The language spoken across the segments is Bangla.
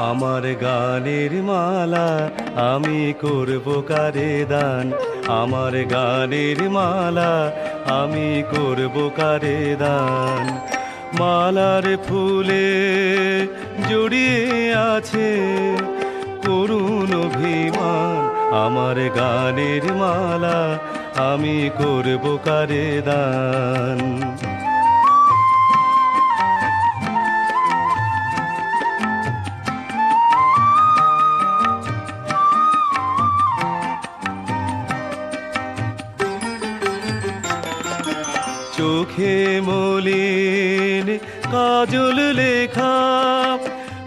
আমার গানের মালা আমি করব কারে দান, আমার গানের মালা আমি করব কারে দান। মালার ফুলে জড়িয়ে আছে করুণ অভিমান, আমার গানের মালা আমি করব কারে দান। চোখে মলিন কাজল লেখা,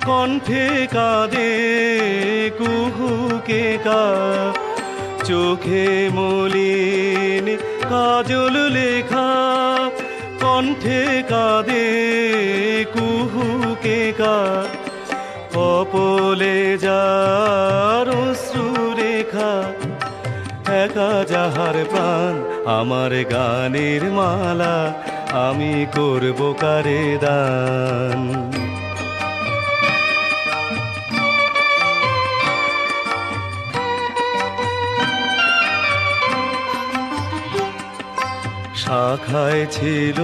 কণ্ঠে কাঁদে কুহুকে কা। চোখে মলিন কাজল লেখা, কণ্ঠে কাঁদে কুহুকে কা। কপলে যার অশ্রু রেখা, একা যাহার প্রাণ, আমার গানের মালা আমি করব কারে দান। শাখায় ছিল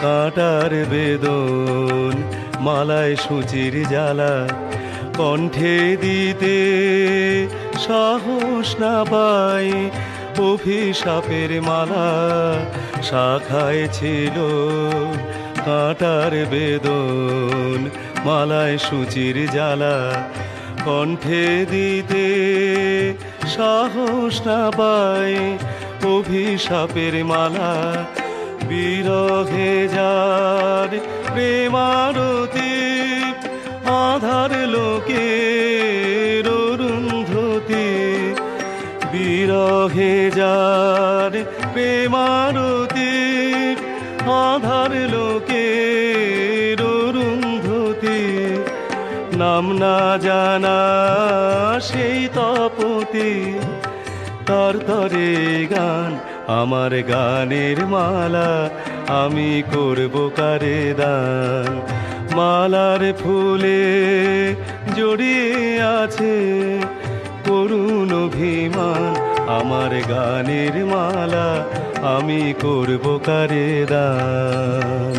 কাঁটার বেদন, মালায় সূচির জ্বালা, কণ্ঠে দিতে সাহস না পাই অভিশাপের মালা। শাখায় ছিল কাঁটার বেদন, মালায় সূচির জ্বালা, কণ্ঠে দিতে সাহস না পাই অভিশাপের মালা। বিরহে যার প্রেমারতি, আধার লোকের অরুন্ধতি। বিরহে যার প্রেমারতি, আধার লোকের অরুন্ধতি। নাম না জানা সেই তপতি, তার তরে গান, আমার গানের মালা আমি করব কারে দান। মালার ফুলে জড়িয়ে আছে করুণ অভিমান, আমার গানের মালা আমি করব কারে দান।